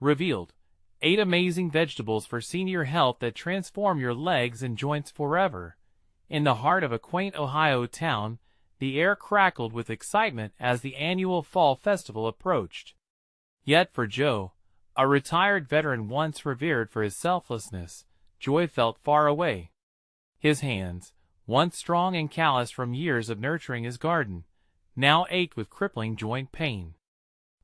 revealed 8 amazing vegetables for senior health that transform your legs and joints forever. In the heart of a quaint Ohio town, the air crackled with excitement as the annual fall festival approached. Yet for Joe, a retired veteran once revered for his selflessness, joy felt far away. His hands, once strong and calloused from years of nurturing his garden, now ached with crippling joint pain.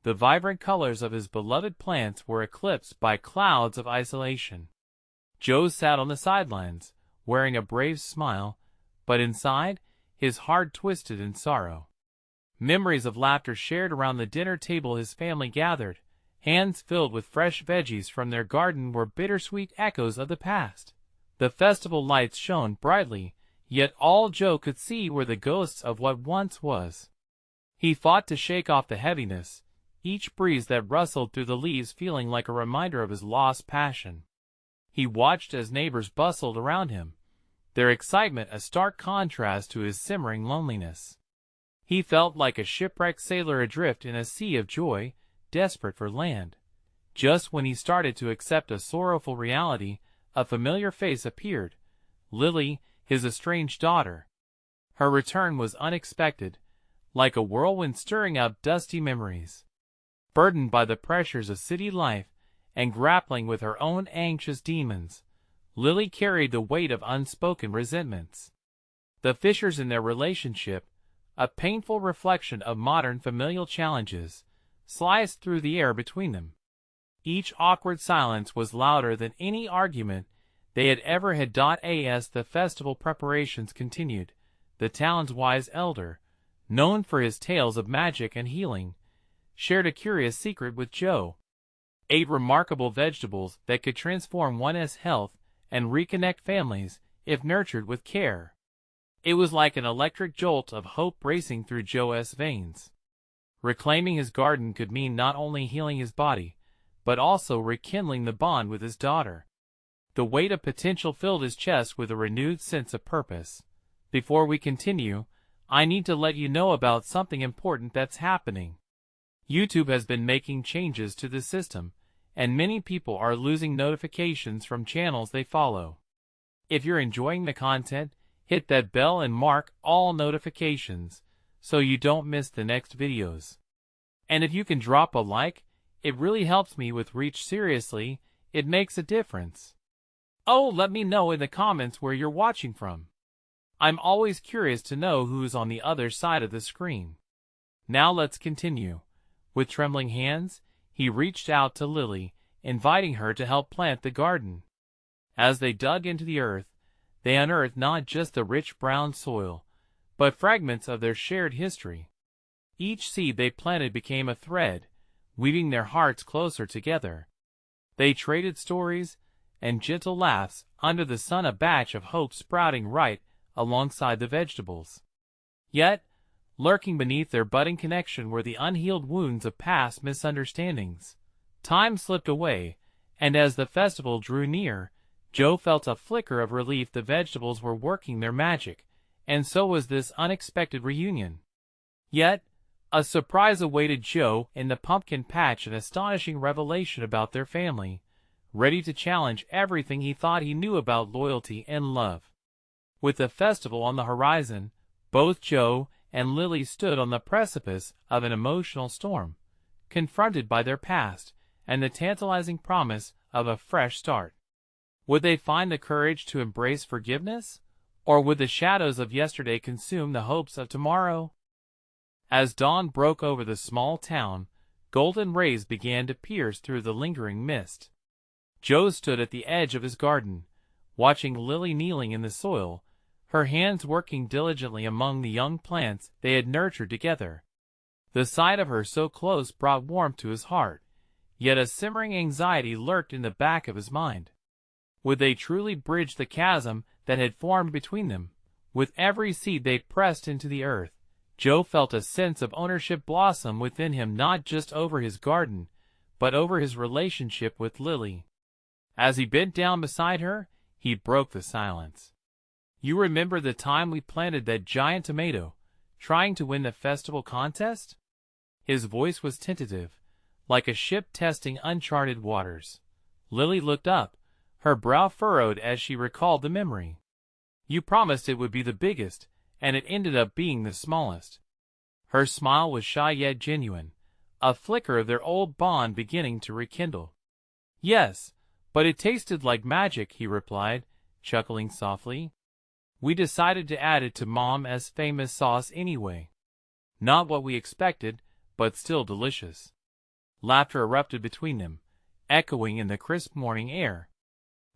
The vibrant colors of his beloved plants were eclipsed by clouds of isolation. Joe sat on the sidelines, wearing a brave smile, but inside, his heart twisted in sorrow. Memories of laughter shared around the dinner table his family gathered, hands filled with fresh veggies from their garden were bittersweet echoes of the past. The festival lights shone brightly, yet all Joe could see were the ghosts of what once was. He fought to shake off the heaviness, each breeze that rustled through the leaves feeling like a reminder of his lost passion. He watched as neighbors bustled around him, their excitement a stark contrast to his simmering loneliness. He felt like a shipwrecked sailor adrift in a sea of joy, desperate for land. Just when he started to accept a sorrowful reality, a familiar face appeared, Lily, his estranged daughter. Her return was unexpected, like a whirlwind stirring up dusty memories. Burdened by the pressures of city life and grappling with her own anxious demons, Lily carried the weight of unspoken resentments. The fissures in their relationship, a painful reflection of modern familial challenges, sliced through the air between them. Each awkward silence was louder than any argument they had ever had. As the festival preparations continued, the town's wise elder, known for his tales of magic and healing, shared a curious secret with Joe. 8 remarkable vegetables that could transform one's health and reconnect families if nurtured with care. It was like an electric jolt of hope racing through Joe's veins. Reclaiming his garden could mean not only healing his body, but also rekindling the bond with his daughter. The weight of potential filled his chest with a renewed sense of purpose. Before we continue, I need to let you know about something important that's happening. YouTube has been making changes to the system, and many people are losing notifications from channels they follow. If you're enjoying the content, hit that bell and mark all notifications so you don't miss the next videos. And if you can drop a like, it really helps me with reach. Seriously, it makes a difference. Oh, let me know in the comments where you're watching from. I'm always curious to know who's on the other side of the screen. Now let's continue. With trembling hands, he reached out to Lily, inviting her to help plant the garden. As they dug into the earth, they unearthed not just the rich brown soil, but fragments of their shared history. Each seed they planted became a thread, weaving their hearts closer together. They traded stories and gentle laughs under the sun, a batch of hope sprouting right alongside the vegetables. Yet, lurking beneath their budding connection were the unhealed wounds of past misunderstandings. Time slipped away, and as the festival drew near, Joe felt a flicker of relief. The vegetables were working their magic, and so was this unexpected reunion. Yet, a surprise awaited Joe in the pumpkin patch, an astonishing revelation about their family, ready to challenge everything he thought he knew about loyalty and love. With the festival on the horizon, both Joe and Lily stood on the precipice of an emotional storm, confronted by their past and the tantalizing promise of a fresh start. Would they find the courage to embrace forgiveness, or would the shadows of yesterday consume the hopes of tomorrow? As dawn broke over the small town, golden rays began to pierce through the lingering mist. Joe stood at the edge of his garden, watching Lily kneeling in the soil, her hands working diligently among the young plants they had nurtured together. The sight of her so close brought warmth to his heart, yet a simmering anxiety lurked in the back of his mind. Would they truly bridge the chasm that had formed between them? With every seed they pressed into the earth, Joe felt a sense of ownership blossom within him, not just over his garden, but over his relationship with Lily. As he bent down beside her, he broke the silence. "You remember the time we planted that giant tomato, trying to win the festival contest?" His voice was tentative, like a ship testing uncharted waters. Lily looked up, her brow furrowed as she recalled the memory. You promised it would be the biggest, and it ended up being the smallest. Her smile was shy yet genuine, a flicker of their old bond beginning to rekindle. Yes, but it tasted like magic, he replied, chuckling softly. We decided to add it to Mom's famous sauce anyway. Not what we expected, but still delicious. Laughter erupted between them, echoing in the crisp morning air.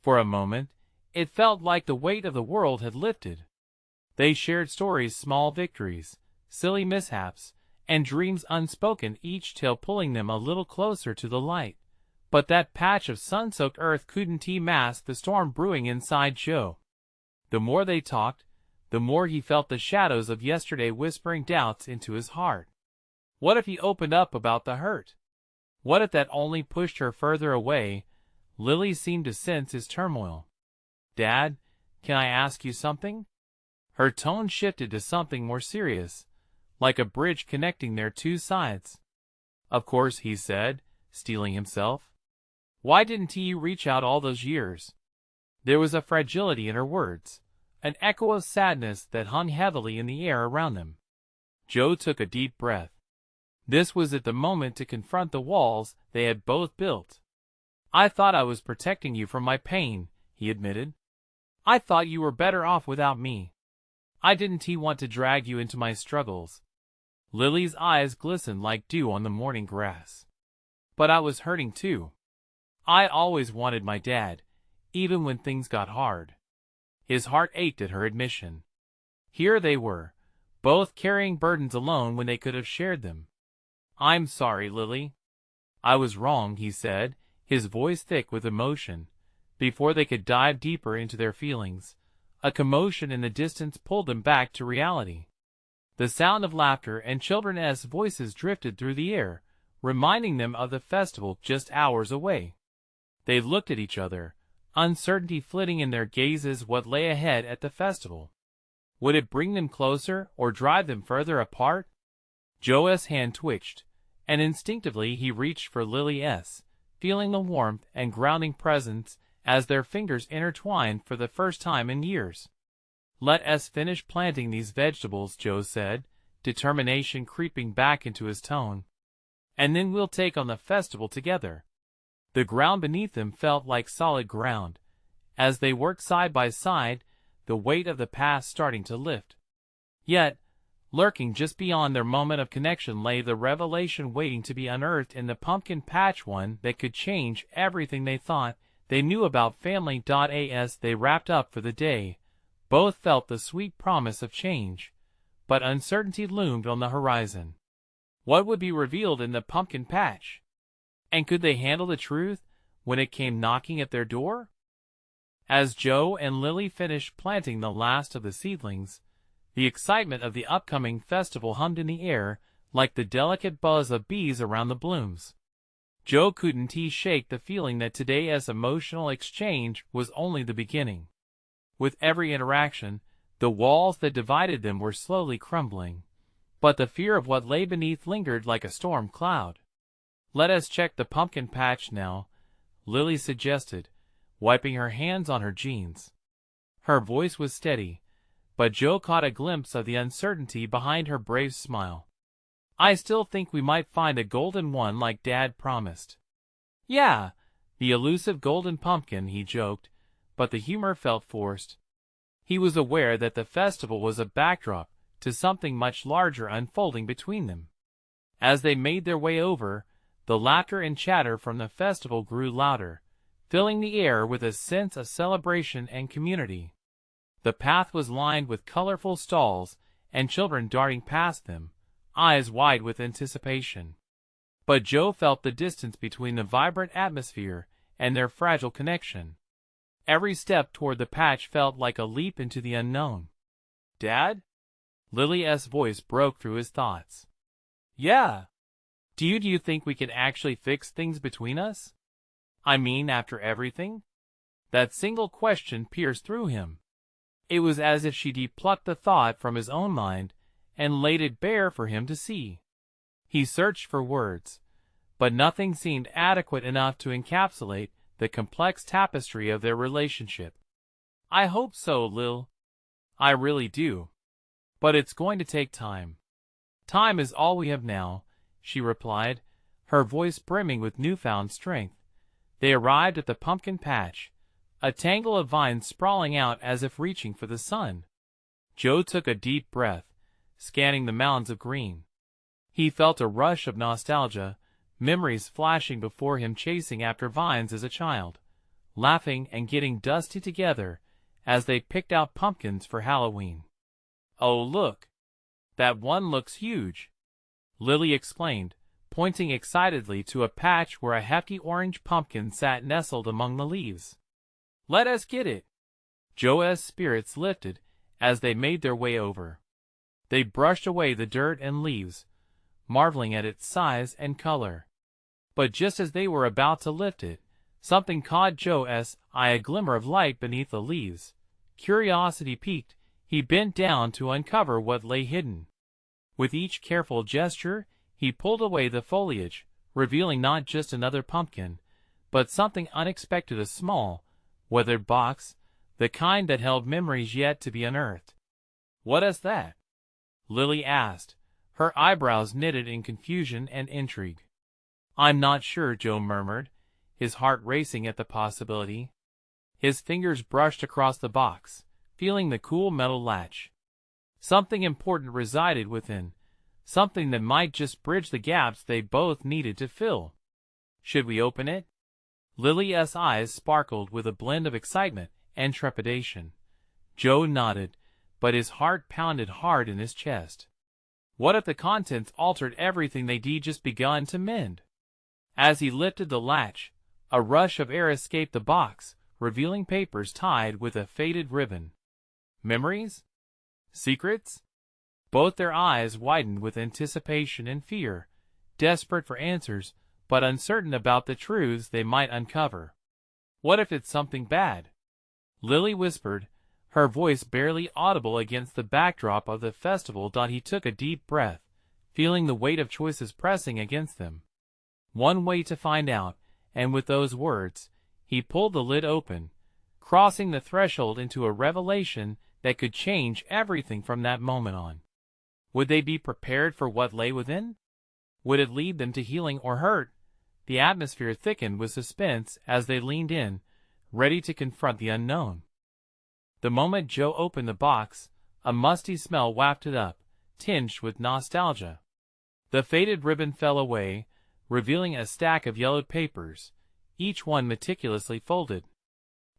For a moment, it felt like the weight of the world had lifted. They shared stories, small victories, silly mishaps, and dreams unspoken, each tale pulling them a little closer to the light. But that patch of sun-soaked earth couldn't mask the storm brewing inside Joe. The more they talked, the more he felt the shadows of yesterday whispering doubts into his heart. What if he opened up about the hurt? What if that only pushed her further away? Lily seemed to sense his turmoil. Dad, can I ask you something? Her tone shifted to something more serious, like a bridge connecting their two sides. Of course, he said, steeling himself. Why didn't he reach out all those years? There was a fragility in her words, an echo of sadness that hung heavily in the air around them. Joe took a deep breath. This was at the moment to confront the walls they had both built. I thought I was protecting you from my pain, he admitted. I thought you were better off without me. I didn't want to drag you into my struggles. Lily's eyes glistened like dew on the morning grass. But I was hurting too. I always wanted my dad, even when things got hard. His heart ached at her admission. Here they were, both carrying burdens alone when they could have shared them. I'm sorry, Lily. I was wrong, he said, his voice thick with emotion. Before they could dive deeper into their feelings, a commotion in the distance pulled them back to reality. The sound of laughter and children's voices drifted through the air, reminding them of the festival just hours away. They looked at each other, uncertainty flitting in their gazes. What lay ahead at the festival? Would it bring them closer or drive them further apart? Joe's hand twitched, and instinctively he reached for Lily's, feeling the warmth and grounding presence as their fingers intertwined for the first time in years. Let us finish planting these vegetables, Joe said, determination creeping back into his tone. And then we'll take on the festival together. The ground beneath them felt like solid ground. As they worked side by side, the weight of the past starting to lift. Yet, lurking just beyond their moment of connection lay the revelation waiting to be unearthed in the pumpkin patch, one that could change everything they thought they knew about family. As they wrapped up for the day, both felt the sweet promise of change, but uncertainty loomed on the horizon. What would be revealed in the pumpkin patch? And could they handle the truth when it came knocking at their door? As Joe and Lily finished planting the last of the seedlings, the excitement of the upcoming festival hummed in the air like the delicate buzz of bees around the blooms. Joe couldn't shake the feeling that today's emotional exchange was only the beginning. With every interaction, the walls that divided them were slowly crumbling, but the fear of what lay beneath lingered like a storm cloud. Let us check the pumpkin patch now, Lily suggested, wiping her hands on her jeans. Her voice was steady, but Joe caught a glimpse of the uncertainty behind her brave smile. I still think we might find a golden one like Dad promised. Yeah, the elusive golden pumpkin, he joked, but the humor felt forced. He was aware that the festival was a backdrop to something much larger unfolding between them. As they made their way over, the laughter and chatter from the festival grew louder, filling the air with a sense of celebration and community. The path was lined with colorful stalls and children darting past them, eyes wide with anticipation. But Joe felt the distance between the vibrant atmosphere and their fragile connection. Every step toward the patch felt like a leap into the unknown. Dad? Lily's voice broke through his thoughts. Yeah. Do you think we can actually fix things between us? I mean, after everything? That single question pierced through him. It was as if she plucked the thought from his own mind and laid it bare for him to see. He searched for words, but nothing seemed adequate enough to encapsulate the complex tapestry of their relationship. "I hope so, Lil. I really do. But it's going to take time." "Time is all we have now," she replied, her voice brimming with newfound strength. They arrived at the pumpkin patch, a tangle of vines sprawling out as if reaching for the sun. Joe took a deep breath, scanning the mounds of green. He felt a rush of nostalgia, memories flashing before him, chasing after vines as a child, laughing and getting dusty together as they picked out pumpkins for Halloween. "Oh, look! That one looks huge," Lily explained, pointing excitedly to a patch where a hefty orange pumpkin sat nestled among the leaves. "Let us get it." Joe's spirits lifted as they made their way over. They brushed away the dirt and leaves, marveling at its size and color. But just as they were about to lift it, something caught Joe's eye, a glimmer of light beneath the leaves. Curiosity piqued, he bent down to uncover what lay hidden. With each careful gesture, he pulled away the foliage, revealing not just another pumpkin, but something unexpected, a small, weathered box, the kind that held memories yet to be unearthed. "What is that?" Lily asked, her eyebrows knitted in confusion and intrigue. "I'm not sure," Joe murmured, his heart racing at the possibility. His fingers brushed across the box, feeling the cool metal latch. Something important resided within, something that might just bridge the gaps they both needed to fill. "Should we open it?" Lily's eyes sparkled with a blend of excitement and trepidation. Joe nodded, but his heart pounded hard in his chest. What if the contents altered everything they'd just begun to mend? As he lifted the latch, a rush of air escaped the box, revealing papers tied with a faded ribbon. Memories? Secrets? Both their eyes widened with anticipation and fear, desperate for answers, but uncertain about the truths they might uncover. "What if it's something bad?" Lily whispered, her voice barely audible against the backdrop of the festival. He took a deep breath, feeling the weight of choices pressing against them. One way to find out, and with those words, he pulled the lid open, crossing the threshold into a revelation that could change everything from that moment on. Would they be prepared for what lay within? Would it lead them to healing or hurt? The atmosphere thickened with suspense as they leaned in, ready to confront the unknown. The moment Joe opened the box, a musty smell wafted up, tinged with nostalgia. The faded ribbon fell away, revealing a stack of yellowed papers, each one meticulously folded.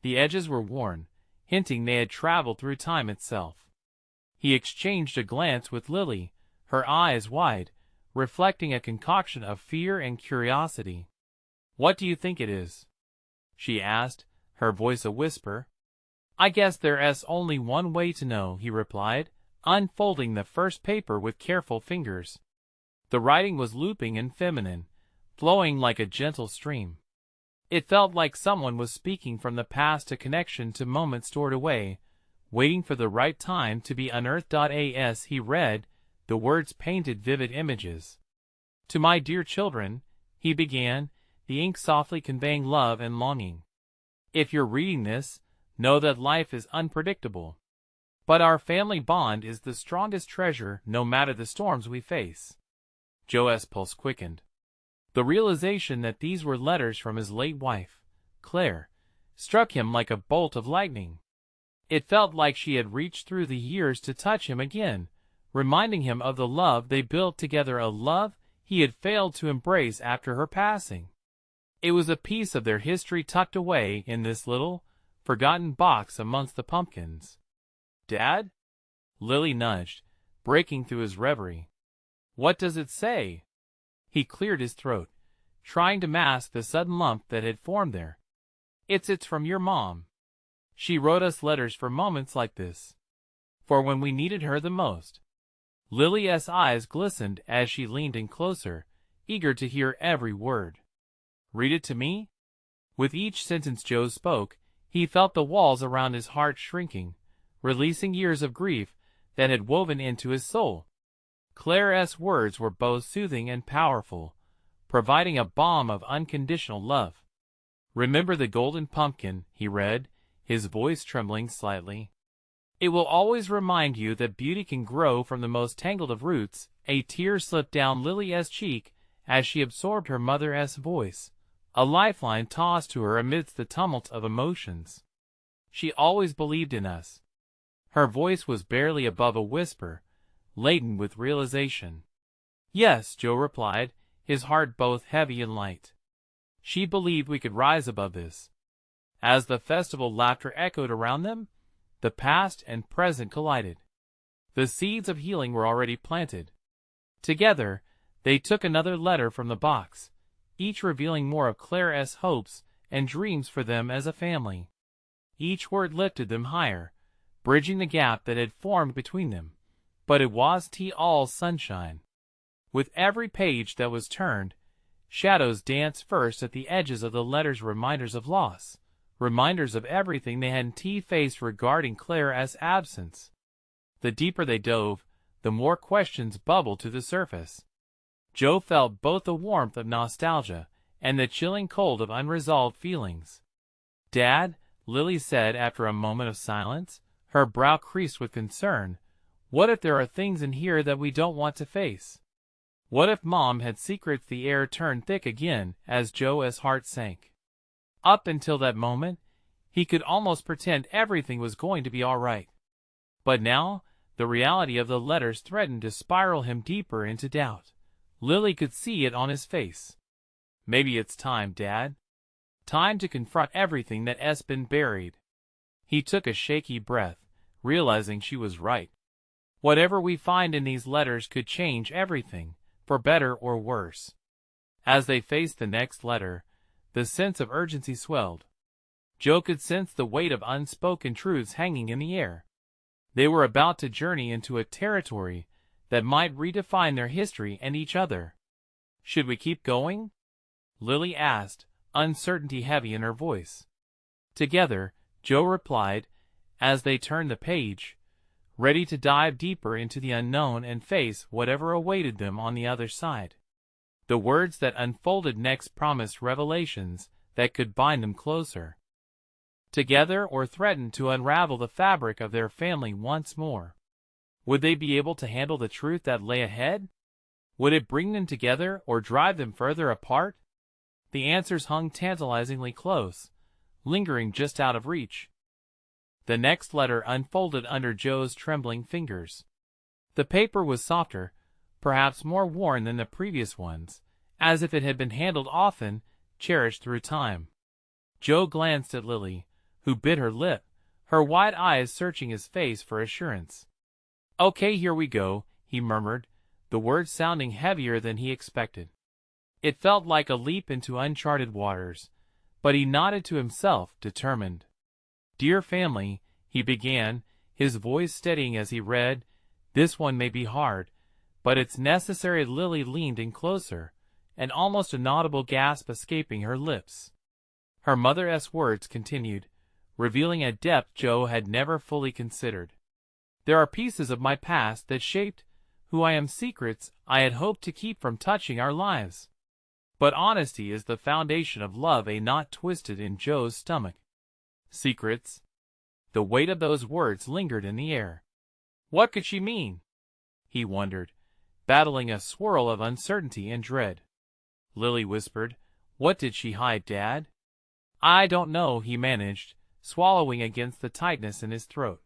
The edges were worn, hinting they had traveled through time itself. He exchanged a glance with Lily, her eyes wide, reflecting a concoction of fear and curiosity. "What do you think it is?" she asked, her voice a whisper. "I guess there's only one way to know," he replied, unfolding the first paper with careful fingers. The writing was looping and feminine, flowing like a gentle stream. It felt like someone was speaking from the past, a connection to moments stored away, waiting for the right time to be unearthed. As he read, the words painted vivid images. "To my dear children," he began, the ink softly conveying love and longing. "If you're reading this, know that life is unpredictable. But our family bond is the strongest treasure, no matter the storms we face." Joe's pulse quickened. The realization that these were letters from his late wife, Claire, struck him like a bolt of lightning. It felt like she had reached through the years to touch him again, reminding him of the love they built together, a love he had failed to embrace after her passing. It was a piece of their history tucked away in this little, forgotten box amongst the pumpkins. "Dad?" Lily nudged, breaking through his reverie. "What does it say?" He cleared his throat, trying to mask the sudden lump that had formed there. It's from your mom. She wrote us letters for moments like this. For when we needed her the most." Lily's eyes glistened as she leaned in closer, eager to hear every word. "Read it to me?" With each sentence Joe spoke, he felt the walls around his heart shrinking, releasing years of grief that had woven into his soul. Claire's words were both soothing and powerful, providing a balm of unconditional love. "Remember the golden pumpkin," he read, his voice trembling slightly. "It will always remind you that beauty can grow from the most tangled of roots." A tear slipped down Lily's cheek as she absorbed her mother's voice, a lifeline tossed to her amidst the tumult of emotions. "She always believed in us." Her voice was barely above a whisper, laden with realization. "Yes," Joe replied, his heart both heavy and light. "She believed we could rise above this." As the festival laughter echoed around them, the past and present collided. The seeds of healing were already planted. Together, they took another letter from the box, each revealing more of Claire's hopes and dreams for them as a family. Each word lifted them higher, bridging the gap that had formed between them, but it was all sunshine. With every page that was turned, shadows danced first at the edges of the letters, reminders of loss, reminders of everything they hadn't faced regarding Claire's absence. The deeper they dove, the more questions bubbled to the surface. Joe felt both the warmth of nostalgia and the chilling cold of unresolved feelings. "Dad," Lily said after a moment of silence, her brow creased with concern, "what if there are things in here that we don't want to face? What if Mom had secrets?" The air turned thick again as Joe's heart sank. Up until that moment, he could almost pretend everything was going to be all right. But now, the reality of the letters threatened to spiral him deeper into doubt. Lily could see it on his face. "Maybe it's time, Dad. Time to confront everything that's been buried." He took a shaky breath, realizing she was right. Whatever we find in these letters could change everything, for better or worse. As they faced the next letter, the sense of urgency swelled. Joe could sense the weight of unspoken truths hanging in the air. They were about to journey into a territory that might redefine their history and each other. "Should we keep going?" Lily asked, uncertainty heavy in her voice. "Together," Joe replied, as they turned the page, ready to dive deeper into the unknown and face whatever awaited them on the other side. The words that unfolded next promised revelations that could bind them closer together or threaten to unravel the fabric of their family once more. Would they be able to handle the truth that lay ahead? Would it bring them together or drive them further apart? The answers hung tantalizingly close, lingering just out of reach. The next letter unfolded under Joe's trembling fingers. The paper was softer, perhaps more worn than the previous ones, as if it had been handled often, cherished through time. Joe glanced at Lily, who bit her lip, her wide eyes searching his face for assurance. "Okay, here we go," he murmured, the words sounding heavier than he expected. It felt like a leap into uncharted waters, but he nodded to himself, determined. "Dear family," he began, his voice steadying as he read, "this one may be hard, but it's necessary." Lily leaned in closer, an almost inaudible gasp escaping her lips. Her mother's words continued, revealing a depth Joe had never fully considered. "There are pieces of my past that shaped who I am, secrets I had hoped to keep from touching our lives. But honesty is the foundation of love." A knot twisted in Joe's stomach. Secrets? The weight of those words lingered in the air. What could she mean? He wondered, battling a swirl of uncertainty and dread. Lily whispered, "What did she hide, Dad?" "I don't know," he managed, swallowing against the tightness in his throat.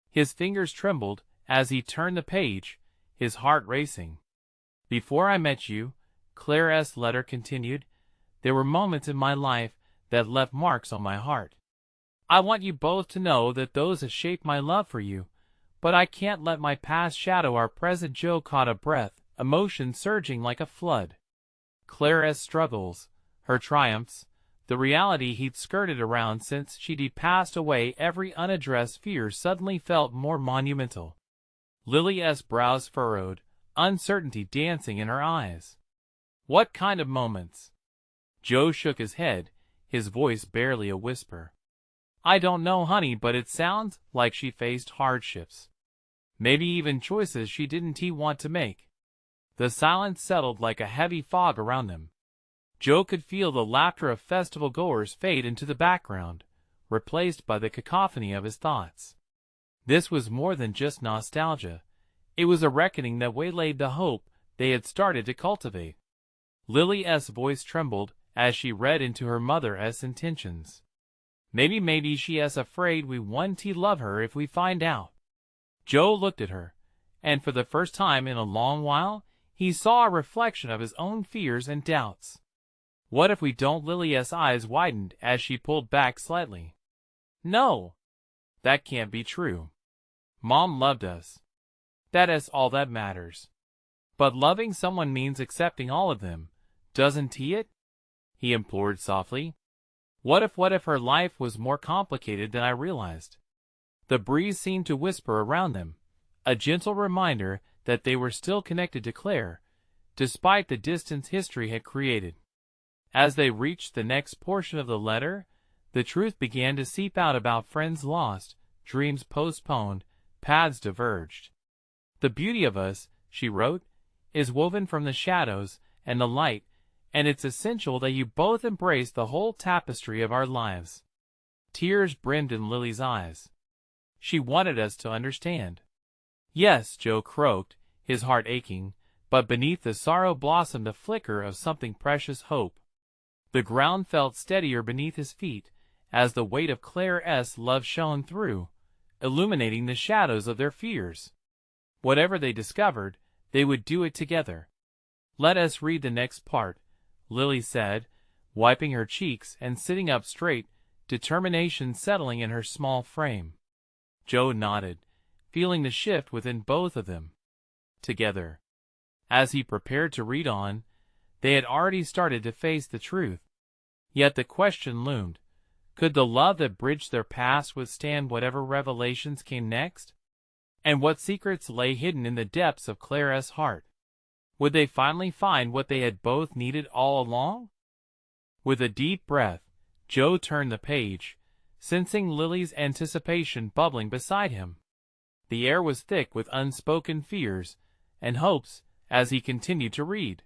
His fingers trembled as he turned the page, his heart racing. "Before I met you," Claire's letter continued, "there were moments in my life that left marks on my heart. I want you both to know that those have shaped my love for you, but I can't let my past shadow our present." Joe caught a breath, emotion surging like a flood. Claire's struggles, her triumphs, the reality he'd skirted around since she'd passed away, every unaddressed fear suddenly felt more monumental. Lily's brows furrowed, uncertainty dancing in her eyes. "What kind of moments?" Joe shook his head, his voice barely a whisper. "I don't know, honey, but it sounds like she faced hardships. Maybe even choices she didn't want to make." The silence settled like a heavy fog around them. Joe could feel the laughter of festival-goers fade into the background, replaced by the cacophony of his thoughts. This was more than just nostalgia. It was a reckoning that waylaid the hope they had started to cultivate. Lily's voice trembled as she read into her mother's intentions. Maybe she's afraid we won't love her if we find out. Joe looked at her, and for the first time in a long while, he saw a reflection of his own fears and doubts. What if we don't? Lily's eyes widened as she pulled back slightly. No, that can't be true. Mom loved us. That is all that matters. But loving someone means accepting all of them, doesn't it? He implored softly. What if her life was more complicated than I realized? The breeze seemed to whisper around them, a gentle reminder that they were still connected to Claire, despite the distance history had created. As they reached the next portion of the letter, the truth began to seep out about friends lost, dreams postponed, paths diverged. The beauty of us, she wrote, is woven from the shadows and the light, and it's essential that you both embrace the whole tapestry of our lives. Tears brimmed in Lily's eyes. She wanted us to understand. Yes, Joe croaked, his heart aching, but beneath the sorrow blossomed a flicker of something precious hope. The ground felt steadier beneath his feet as the weight of Claire's love shone through, illuminating the shadows of their fears. Whatever they discovered, they would do it together. Let us read the next part, Lily said, wiping her cheeks and sitting up straight, determination settling in her small frame. Joe nodded, feeling the shift within both of them. Together. As he prepared to read on, they had already started to face the truth. Yet the question loomed, could the love that bridged their past withstand whatever revelations came next? And what secrets lay hidden in the depths of Claire's heart? Would they finally find what they had both needed all along? With a deep breath, Joe turned the page, sensing Lily's anticipation bubbling beside him. The air was thick with unspoken fears and hopes as he continued to read.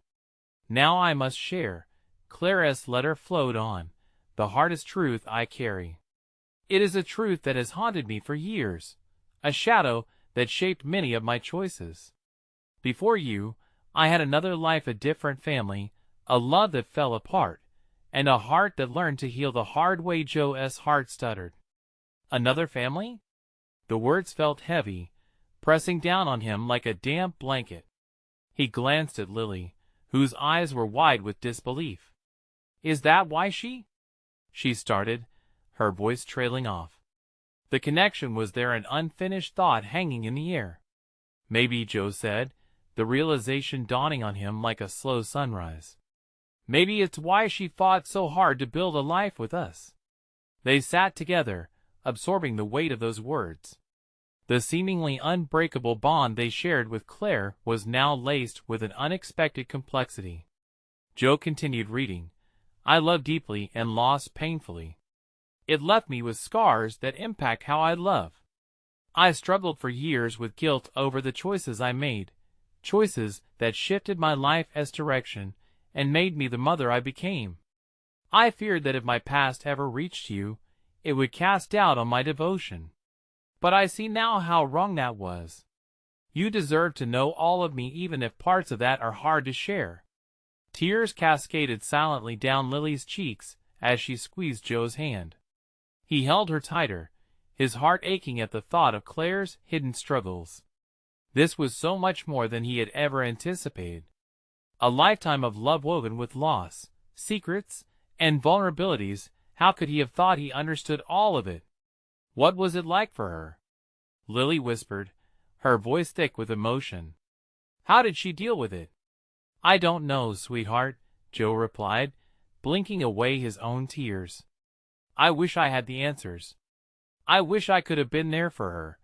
Now I must share. Claire's letter flowed on, the hardest truth I carry. It is a truth that has haunted me for years, a shadow that shaped many of my choices. Before you, I had another life, a different family, a love that fell apart, and a heart that learned to heal the hard way. Joe's heart stuttered. Another family? The words felt heavy, pressing down on him like a damp blanket. He glanced at Lily, whose eyes were wide with disbelief. Is that why she started, her voice trailing off. The connection was there, an unfinished thought hanging in the air. Maybe, Joe said, the realization dawning on him like a slow sunrise. Maybe it's why she fought so hard to build a life with us. They sat together, absorbing the weight of those words. The seemingly unbreakable bond they shared with Claire was now laced with an unexpected complexity. Joe continued reading. I loved deeply and lost painfully. It left me with scars that impact how I love. I struggled for years with guilt over the choices I made, choices that shifted my life's direction and made me the mother I became. I feared that if my past ever reached you, it would cast doubt on my devotion. But I see now how wrong that was. You deserve to know all of me, even if parts of that are hard to share. Tears cascaded silently down Lily's cheeks as she squeezed Joe's hand. He held her tighter, his heart aching at the thought of Claire's hidden struggles. This was so much more than he had ever anticipated. A lifetime of love woven with loss, secrets, and vulnerabilities. How could he have thought he understood all of it? What was it like for her? Lily whispered, her voice thick with emotion. How did she deal with it? I don't know, sweetheart, Joe replied, blinking away his own tears. I wish I had the answers. I wish I could have been there for her,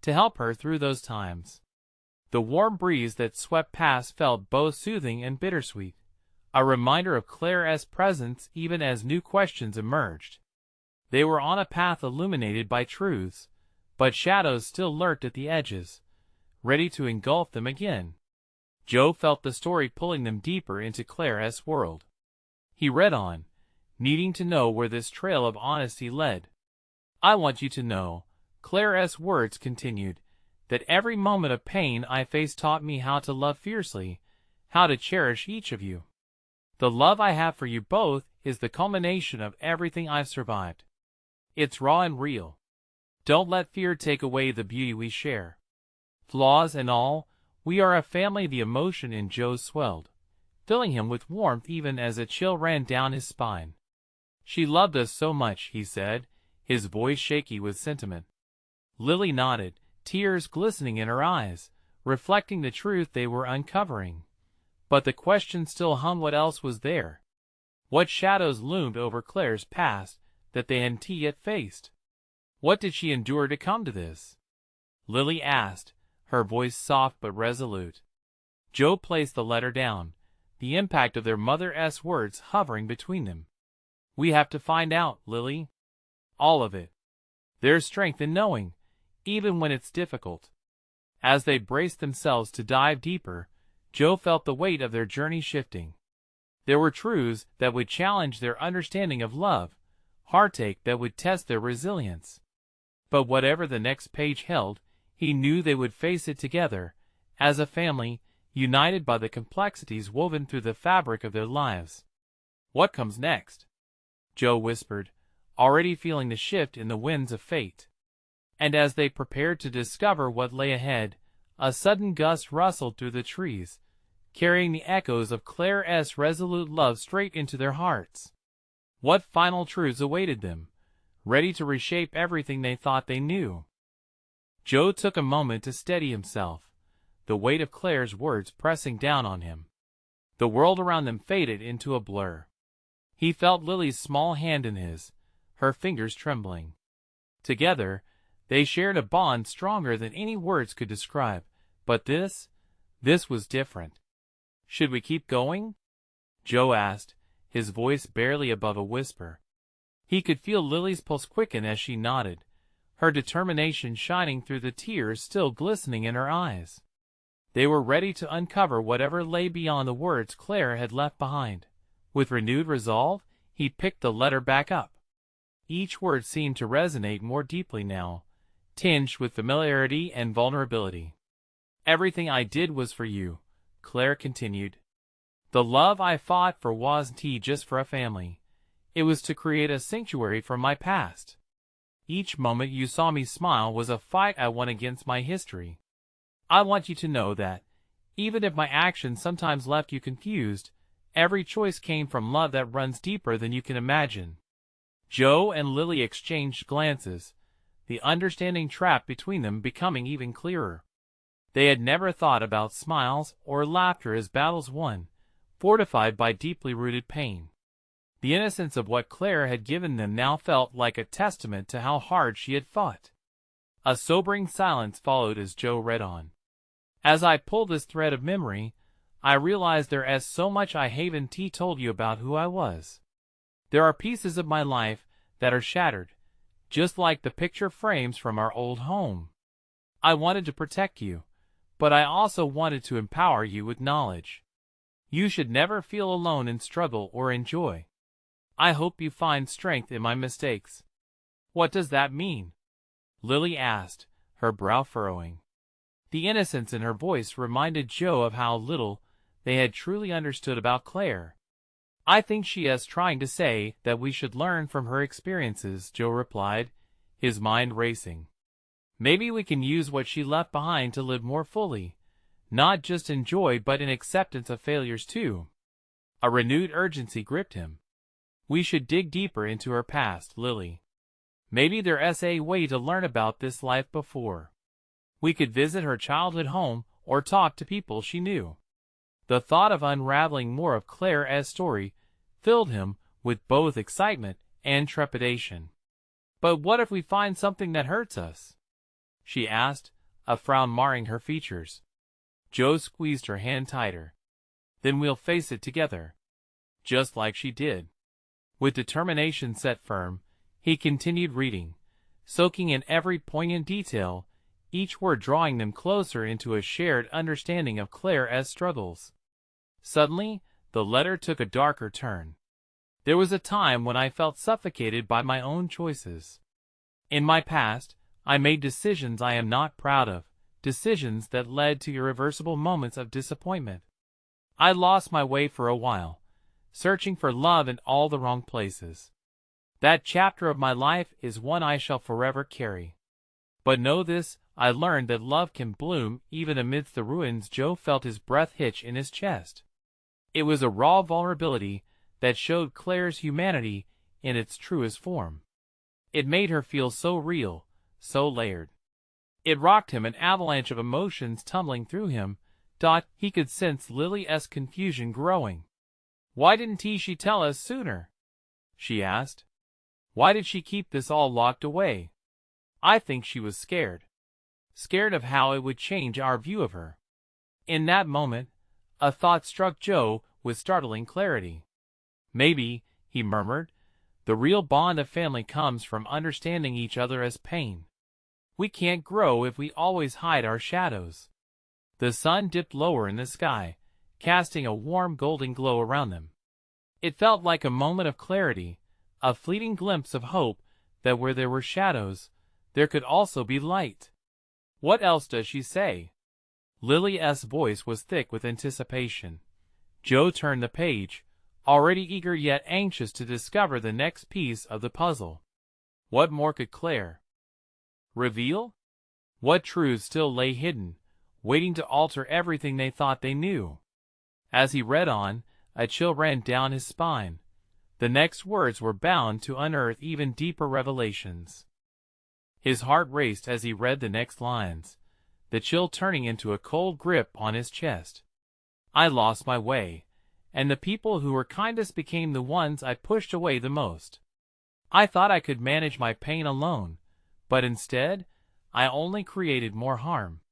to help her through those times. The warm breeze that swept past felt both soothing and bittersweet, a reminder of Claire's presence even as new questions emerged. They were on a path illuminated by truths, but shadows still lurked at the edges, ready to engulf them again. Joe felt the story pulling them deeper into Claire's world. He read on, needing to know where this trail of honesty led. I want you to know, Claire's words continued, that every moment of pain I faced taught me how to love fiercely, how to cherish each of you. The love I have for you both is the culmination of everything I've survived. It's raw and real. Don't let fear take away the beauty we share. Flaws and all, we are a family. The emotion in Joe swelled, filling him with warmth even as a chill ran down his spine. She loved us so much, he said, his voice shaky with sentiment. Lily nodded, tears glistening in her eyes, reflecting the truth they were uncovering. But the question still hung: what else was there? What shadows loomed over Claire's past that they hadn't yet faced? What did she endure to come to this? Lily asked, her voice soft but resolute. Joe placed the letter down, the impact of their mother's words hovering between them. We have to find out, Lily. All of it. There's strength in knowing, even when it's difficult. As they braced themselves to dive deeper, Joe felt the weight of their journey shifting. There were truths that would challenge their understanding of love, heartache that would test their resilience. But whatever the next page held, he knew they would face it together, as a family, united by the complexities woven through the fabric of their lives. What comes next? Joe whispered, already feeling the shift in the winds of fate. And as they prepared to discover what lay ahead, a sudden gust rustled through the trees, carrying the echoes of Claire's resolute love straight into their hearts. What final truths awaited them, ready to reshape everything they thought they knew? Joe took a moment to steady himself, the weight of Claire's words pressing down on him. The world around them faded into a blur. He felt Lily's small hand in his, her fingers trembling. Together, they shared a bond stronger than any words could describe, but this was different. Should we keep going? Joe asked, his voice barely above a whisper. He could feel Lily's pulse quicken as she nodded, her determination shining through the tears still glistening in her eyes. They were ready to uncover whatever lay beyond the words Claire had left behind. With renewed resolve, he picked the letter back up. Each word seemed to resonate more deeply now, tinged with familiarity and vulnerability. Everything I did was for you, Claire continued. The love I fought for wasn't just for a family. It was to create a sanctuary from my past. Each moment you saw me smile was a fight I won against my history. I want you to know that, even if my actions sometimes left you confused, every choice came from love that runs deeper than you can imagine. Joe and Lily exchanged glances, the understanding trap between them becoming even clearer. They had never thought about smiles or laughter as battles won, fortified by deeply rooted pain. The innocence of what Claire had given them now felt like a testament to how hard she had fought. A sobering silence followed as Joe read on. As I pull this thread of memory, I realize there is so much I haven't told you about who I was. There are pieces of my life that are shattered, just like the picture frames from our old home. I wanted to protect you, but I also wanted to empower you with knowledge. You should never feel alone in struggle or in joy. I hope you find strength in my mistakes. What does that mean? Lily asked, her brow furrowing. The innocence in her voice reminded Joe of how little they had truly understood about Claire. I think she is trying to say that we should learn from her experiences, Joe replied, his mind racing. Maybe we can use what she left behind to live more fully, not just in joy but in acceptance of failures too. A renewed urgency gripped him. We should dig deeper into her past, Lily. Maybe there's a way to learn about this life before. We could visit her childhood home or talk to people she knew. The thought of unraveling more of Claire's story filled him with both excitement and trepidation. But what if we find something that hurts us? She asked, a frown marring her features. Joe squeezed her hand tighter. Then we'll face it together. Just like she did. With determination set firm, he continued reading, soaking in every poignant detail, each word drawing them closer into a shared understanding of Claire's struggles. Suddenly, the letter took a darker turn. There was a time when I felt suffocated by my own choices. In my past, I made decisions I am not proud of, decisions that led to irreversible moments of disappointment. I lost my way for a while, searching for love in all the wrong places. That chapter of my life is one I shall forever carry. But know this, I learned that love can bloom even amidst the ruins. Joe felt his breath hitch in his chest. It was a raw vulnerability that showed Claire's humanity in its truest form. It made her feel so real, so layered. It rocked him, an avalanche of emotions tumbling through him. He could sense Lily's confusion growing. "Why didn't she tell us sooner?" she asked. "Why did she keep this all locked away?" I think she was scared. Scared of how it would change our view of her. In that moment, a thought struck Joe with startling clarity. "Maybe," he murmured, "the real bond of family comes from understanding each other as pain. We can't grow if we always hide our shadows." The sun dipped lower in the sky, casting a warm golden glow around them. It felt like a moment of clarity, a fleeting glimpse of hope that where there were shadows, there could also be light. "What else does she say?" Lily's voice was thick with anticipation. Joe turned the page, already eager yet anxious to discover the next piece of the puzzle. What more could Claire reveal? What truths still lay hidden, waiting to alter everything they thought they knew? As he read on, a chill ran down his spine. The next words were bound to unearth even deeper revelations. His heart raced as he read the next lines, the chill turning into a cold grip on his chest. "I lost my way, and the people who were kindest became the ones I pushed away the most. I thought I could manage my pain alone, but instead, I only created more harm.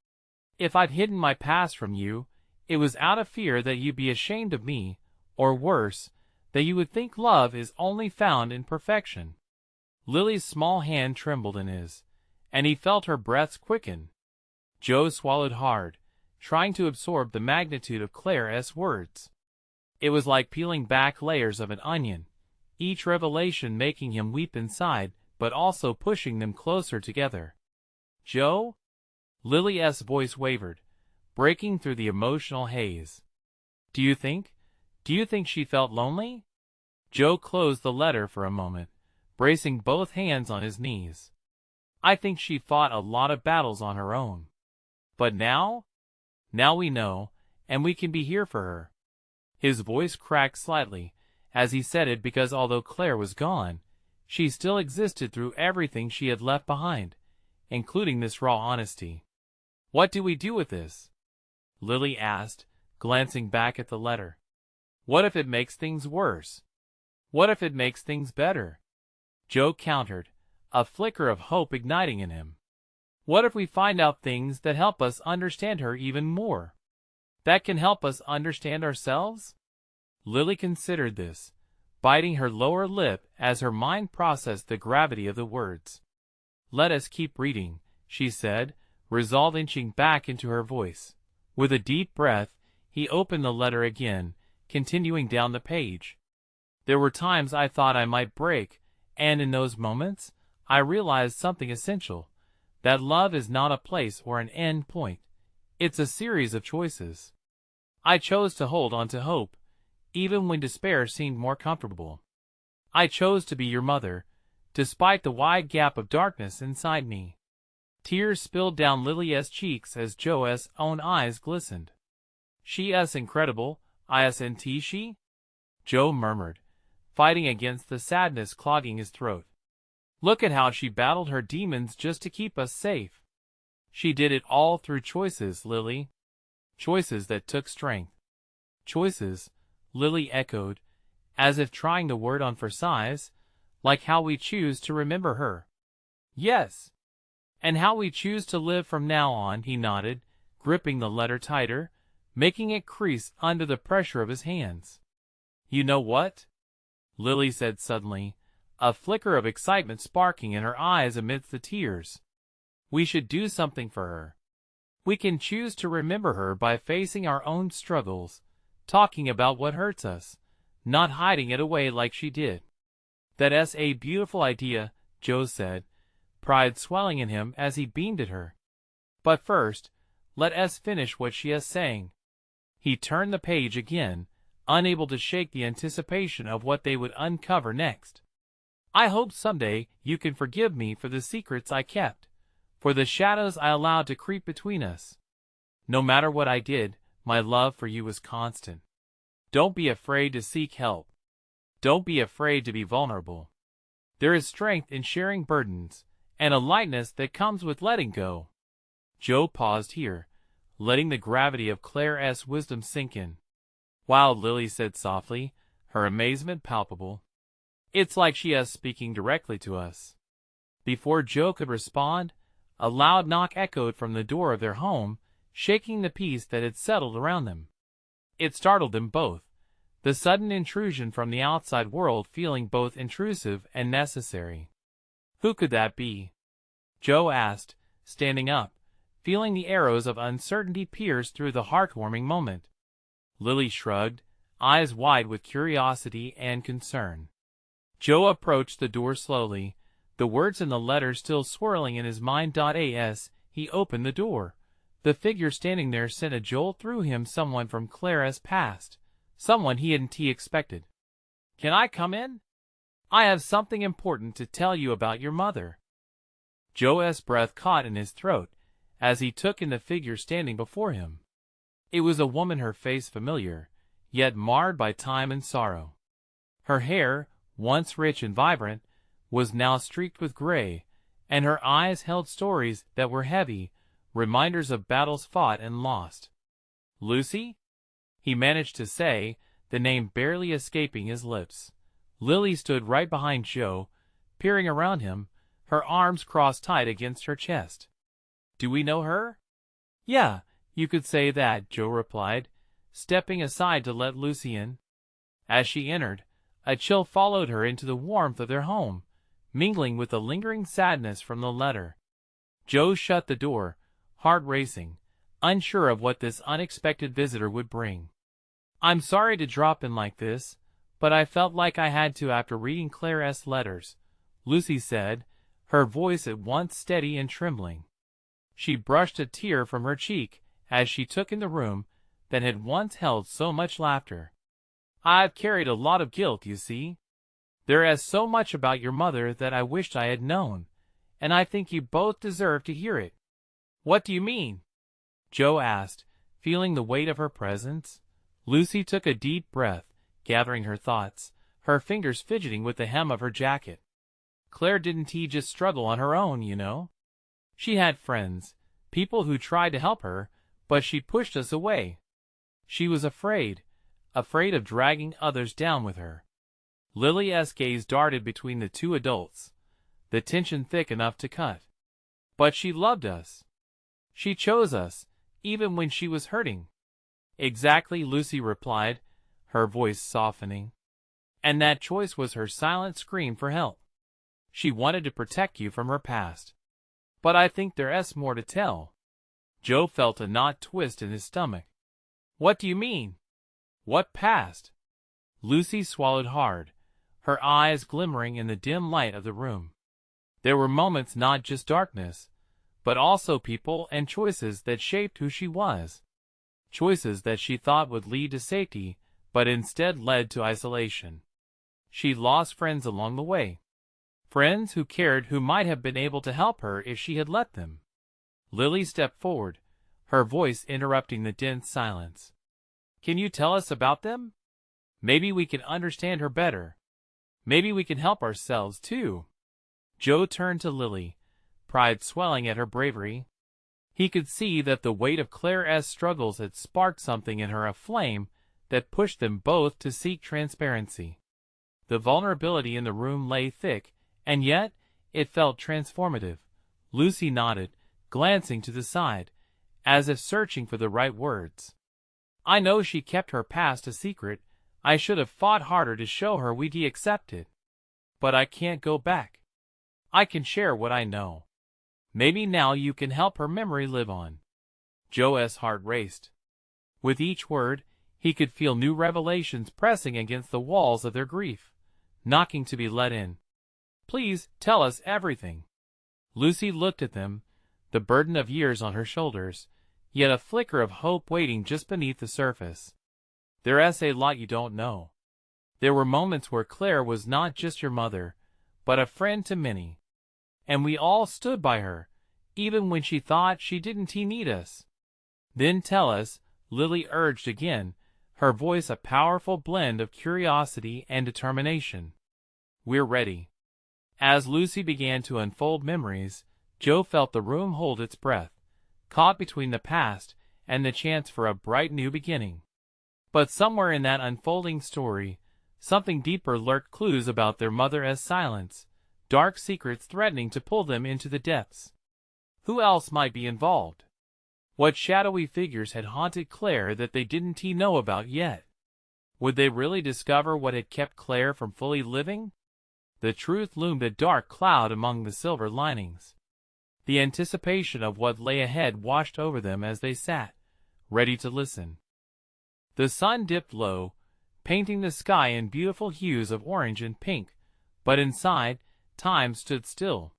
If I'd hidden my past from you, it was out of fear that you'd be ashamed of me, or worse, that you would think love is only found in perfection." Lily's small hand trembled in his, and he felt her breaths quicken. Joe swallowed hard, trying to absorb the magnitude of Claire's words. It was like peeling back layers of an onion, each revelation making him weep inside, but also pushing them closer together. "Joe?" Lily's voice wavered, breaking through the emotional haze. Do you think she felt lonely?" Joe closed the letter for a moment, bracing both hands on his knees. "I think she fought a lot of battles on her own. But now we know, and we can be here for her." His voice cracked slightly as he said it, because although Claire was gone, she still existed through everything she had left behind, including this raw honesty. "What do we do with this?" Lily asked, glancing back at the letter. "What if it makes things worse? What if it makes things better?" Joe countered, a flicker of hope igniting in him. "What if we find out things that help us understand her even more? That can help us understand ourselves?" Lily considered this, biting her lower lip as her mind processed the gravity of the words. "Let us keep reading," she said, resolve inching back into her voice. With a deep breath, he opened the letter again, continuing down the page. "There were times I thought I might break, and in those moments, I realized something essential, that love is not a place or an end point. It's a series of choices. I chose to hold on to hope, even when despair seemed more comfortable. I chose to be your mother, despite the wide gap of darkness inside me." Tears spilled down Lily's cheeks as Joe's own eyes glistened. "She's incredible, isn't she?" Joe murmured, fighting against the sadness clogging his throat. "Look at how she battled her demons just to keep us safe. She did it all through choices, Lily. Choices that took strength." "Choices," Lily echoed, as if trying the word on for size, "like how we choose to remember her." "Yes. And how we choose to live from now on," he nodded, gripping the letter tighter, making it crease under the pressure of his hands. "You know what?" Lily said suddenly, a flicker of excitement sparking in her eyes amidst the tears. "We should do something for her. We can choose to remember her by facing our own struggles, talking about what hurts us, not hiding it away like she did. "That's a beautiful idea," Joe said, pride swelling in him as he beamed at her. "But first, let us finish what she is saying." He turned the page again, unable to shake the anticipation of what they would uncover next. "I hope someday you can forgive me for the secrets I kept, for the shadows I allowed to creep between us. No matter what I did, my love for you was constant. Don't be afraid to seek help. Don't be afraid to be vulnerable. There is strength in sharing burdens, and a lightness that comes with letting go." Joe paused here, letting the gravity of Claire's wisdom sink in. "Wow," Lily said softly, her amazement palpable. "It's like she is speaking directly to us." Before Joe could respond, a loud knock echoed from the door of their home, shaking the peace that had settled around them. It startled them both, the sudden intrusion from the outside world feeling both intrusive and necessary. "Who could that be?" Joe asked, standing up, feeling the arrows of uncertainty pierce through the heartwarming moment. Lily shrugged, eyes wide with curiosity and concern. Joe approached the door slowly, the words in the letter still swirling in his mind. As he opened the door, the figure standing there sent a jolt through him. Someone from Claire's past, someone he hadn't expected. "Can I come in? I have something important to tell you about your mother." Joe's breath caught in his throat as he took in the figure standing before him. It was a woman, her face familiar, yet marred by time and sorrow. Her hair, once rich and vibrant, was now streaked with gray, and her eyes held stories that were heavy, reminders of battles fought and lost. "Lucy?" he managed to say, the name barely escaping his lips. Lily stood right behind Joe, peering around him, her arms crossed tight against her chest. "Do we know her?" "Yeah, you could say that," Joe replied, stepping aside to let Lucy in. As she entered, a chill followed her into the warmth of their home, mingling with the lingering sadness from the letter. Joe shut the door, heart racing, unsure of what this unexpected visitor would bring. "I'm sorry to drop in like this, but I felt like I had to after reading Claire's letters," Lucy said, her voice at once steady and trembling. She brushed a tear from her cheek as she took in the room that had once held so much laughter. "I've carried a lot of guilt, you see. There is so much about your mother that I wished I had known, and I think you both deserve to hear it." "What do you mean?" Joe asked, feeling the weight of her presence. Lucy took a deep breath, gathering her thoughts, her fingers fidgeting with the hem of her jacket. "Claire didn't just struggle on her own, you know. She had friends, people who tried to help her, but she pushed us away. She was afraid of dragging others down with her." Lily's gaze darted between the two adults, the tension thick enough to cut. "But she loved us. She chose us, even when she was hurting." "Exactly," Lucy replied, her voice softening. "And that choice was her silent scream for help. She wanted to protect you from her past. But I think there's more to tell." Joe felt a knot twist in his stomach. "What do you mean? What past?" Lucy swallowed hard, her eyes glimmering in the dim light of the room. There were moments, not just darkness, but also people and choices that shaped who she was. Choices that she thought would lead to safety, but instead led to isolation. She lost friends along the way. Friends who cared, who might have been able to help her if she had let them. Lily stepped forward, her voice interrupting the dense silence. "Can you tell us about them? Maybe we can understand her better. Maybe we can help ourselves, too." Joe turned to Lily, pride swelling at her bravery. He could see that the weight of Claire's struggles had sparked something in her, a flame that pushed them both to seek transparency. The vulnerability in the room lay thick, and yet it felt transformative. Lucy nodded, glancing to the side, as if searching for the right words. "I know she kept her past a secret. I should have fought harder to show her we'd accept it. But I can't go back. I can share what I know. Maybe now you can help her memory live on." Joe's heart raced. With each word, He could feel new revelations pressing against the walls of their grief, knocking to be let in. "Please, tell us everything." Lucy looked at them, the burden of years on her shoulders, yet a flicker of hope waiting just beneath the surface. "There's a lot you don't know. There were moments where Claire was not just your mother, but a friend to many. And we all stood by her, even when she thought she didn't need us." "Then tell us," Lily urged again, her voice a powerful blend of curiosity and determination. "We're ready." As Lucy began to unfold memories, Joe felt the room hold its breath, caught between the past and the chance for a bright new beginning. But somewhere in that unfolding story, something deeper lurked, clues about their mother's silence, dark secrets threatening to pull them into the depths. Who else might be involved? What shadowy figures had haunted Claire that they didn't know about yet? Would they really discover what had kept Claire from fully living? The truth loomed a dark cloud among the silver linings. The anticipation of what lay ahead washed over them as they sat, ready to listen. The sun dipped low, painting the sky in beautiful hues of orange and pink, but inside, time stood still.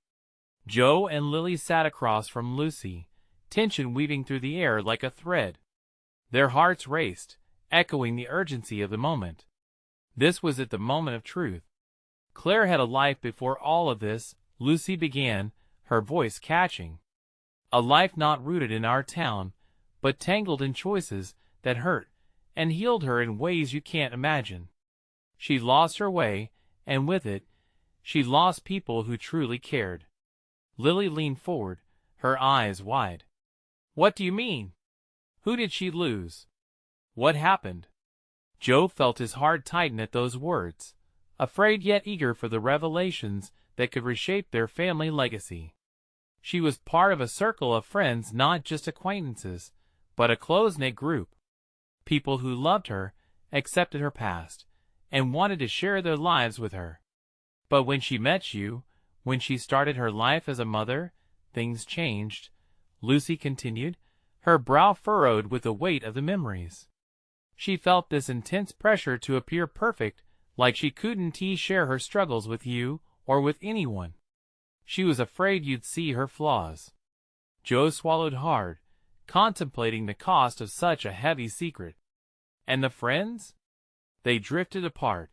Joe and Lily sat across from Lucy, tension weaving through the air like a thread. Their hearts raced, echoing the urgency of the moment. This was it, the moment of truth. "Claire had a life before all of this," Lucy began, her voice catching. "A life not rooted in our town, but tangled in choices that hurt and healed her in ways you can't imagine. She lost her way, and with it, she lost people who truly cared." Lily leaned forward, her eyes wide. "What do you mean? Who did she lose? What happened?" Joe felt his heart tighten at those words, afraid yet eager for the revelations that could reshape their family legacy. She was part of a circle of friends, not just acquaintances, but a close-knit group. People who loved her, accepted her past, and wanted to share their lives with her. But when she met you, when she started her life as a mother, things changed, Lucy continued, her brow furrowed with the weight of the memories. She felt this intense pressure to appear perfect, like she couldn't share her struggles with you or with anyone. She was afraid you'd see her flaws. Joe swallowed hard, contemplating the cost of such a heavy secret. And the friends? They drifted apart.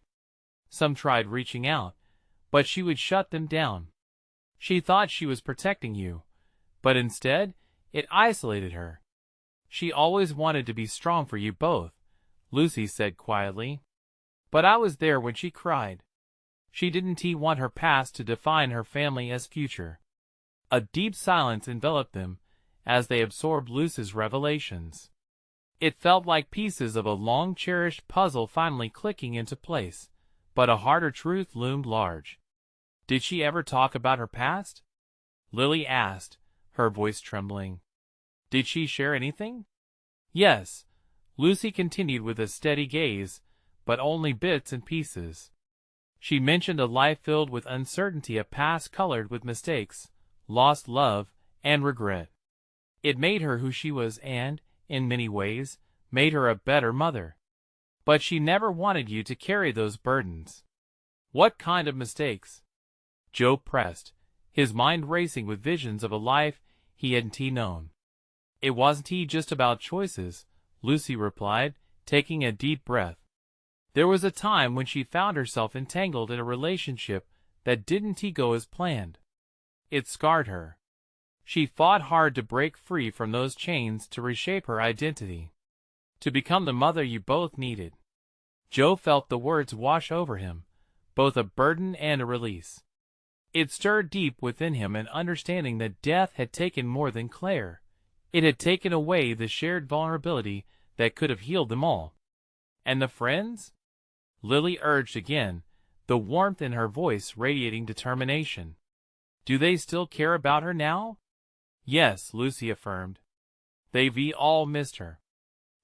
Some tried reaching out, but she would shut them down. She thought she was protecting you, but instead, it isolated her. "She always wanted to be strong for you both," Lucy said quietly. "But I was there when she cried. She didn't want her past to define her family's future." A deep silence enveloped them as they absorbed Lucy's revelations. It felt like pieces of a long-cherished puzzle finally clicking into place, but a harder truth loomed large. "Did she ever talk about her past?" Lily asked, her voice trembling. "Did she share anything?" "Yes," Lucy continued with a steady gaze, "but only bits and pieces. She mentioned a life filled with uncertainty, a past colored with mistakes, lost love, and regret. It made her who she was and, in many ways, made her a better mother. But she never wanted you to carry those burdens." "What kind of mistakes?" Joe pressed, his mind racing with visions of a life he hadn't known. "It wasn't just about choices," Lucy replied, taking a deep breath. "There was a time when she found herself entangled in a relationship that didn't go as planned. It scarred her. She fought hard to break free from those chains, to reshape her identity, to become the mother you both needed." Joe felt the words wash over him, both a burden and a release. It stirred deep within him an understanding that death had taken more than Claire. It had taken away the shared vulnerability that could have healed them all. "And the friends?" Lily urged again, the warmth in her voice radiating determination. "Do they still care about her now?" "Yes," Lucy affirmed. "They've all missed her.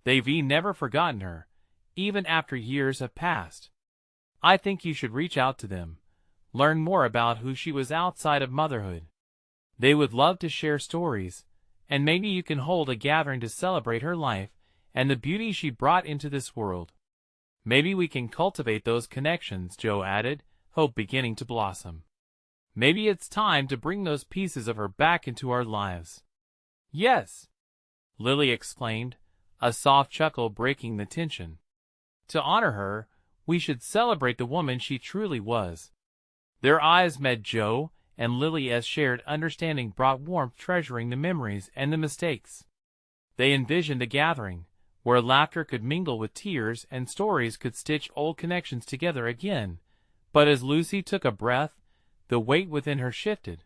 They've never forgotten her, even after years have passed. I think you should reach out to them, learn more about who she was outside of motherhood. They would love to share stories, and maybe you can hold a gathering to celebrate her life and the beauty she brought into this world. Maybe we can cultivate those connections, Joe added, hope beginning to blossom. Maybe it's time to bring those pieces of her back into our lives. Yes, Lily exclaimed, a soft chuckle breaking the tension. To honor her, we should celebrate the woman she truly was. Their eyes met Joe and Lily's shared understanding brought warmth, treasuring the memories and the mistakes. They envisioned a gathering, where laughter could mingle with tears and stories could stitch old connections together again. But as Lucy took a breath, the weight within her shifted.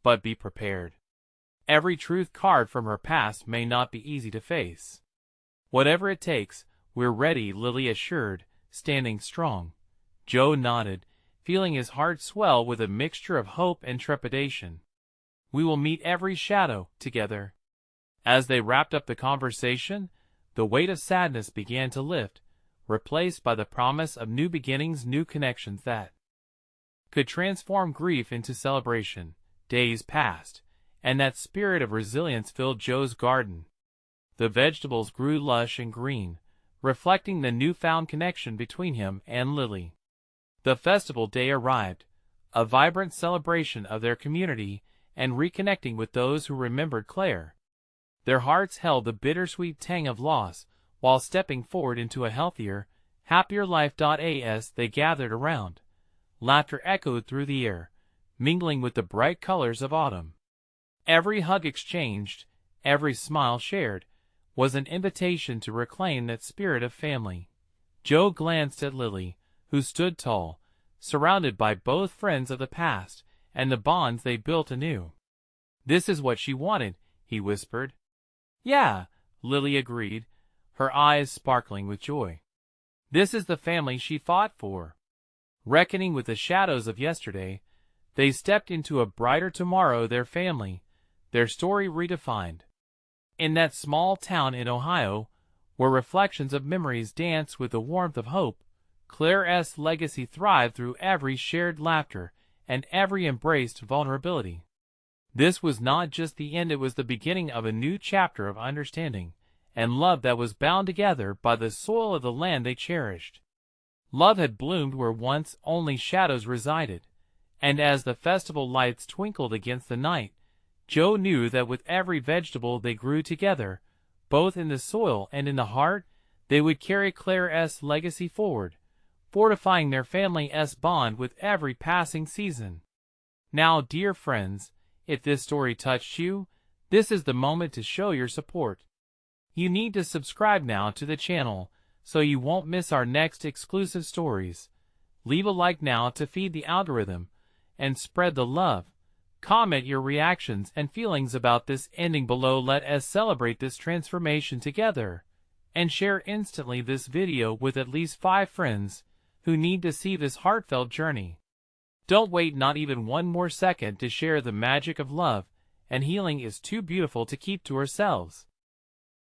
But be prepared. Every truth carved from her past may not be easy to face. Whatever it takes, we're ready, Lily assured, standing strong. Joe nodded, feeling his heart swell with a mixture of hope and trepidation. We will meet every shadow together. As they wrapped up the conversation, the weight of sadness began to lift, replaced by the promise of new beginnings, new connections that could transform grief into celebration. Days passed, and that spirit of resilience filled Joe's garden. The vegetables grew lush and green, reflecting the newfound connection between him and Lily. The festival day arrived, a vibrant celebration of their community and reconnecting with those who remembered Claire. Their hearts held the bittersweet tang of loss, while stepping forward into a healthier, happier life. As they gathered around, laughter echoed through the air, mingling with the bright colors of autumn. Every hug exchanged, every smile shared, was an invitation to reclaim that spirit of family. Joe glanced at Lily, who stood tall, surrounded by both friends of the past and the bonds they built anew. This is what she wanted, he whispered. Yeah, Lily agreed, her eyes sparkling with joy. This is the family she fought for. Reckoning with the shadows of yesterday, they stepped into a brighter tomorrow, their family, their story redefined. In that small town in Ohio, where reflections of memories danced with the warmth of hope, Claire's legacy thrived through every shared laughter and every embraced vulnerability. This was not just the end, it was the beginning of a new chapter of understanding and love that was bound together by the soil of the land they cherished. Love had bloomed where once only shadows resided, and as the festival lights twinkled against the night, Joe knew that with every vegetable they grew together, both in the soil and in the heart, they would carry Claire's legacy forward, fortifying their family's bond with every passing season. Now, dear friends, if this story touched you, this is the moment to show your support. You need to subscribe now to the channel so you won't miss our next exclusive stories. Leave a like now to feed the algorithm and spread the love. Comment your reactions and feelings about this ending below. Let us celebrate this transformation together, and share instantly this video with at least 5 friends who need to see this heartfelt journey. Don't wait not even one more second to share. The magic of love and healing is too beautiful to keep to ourselves.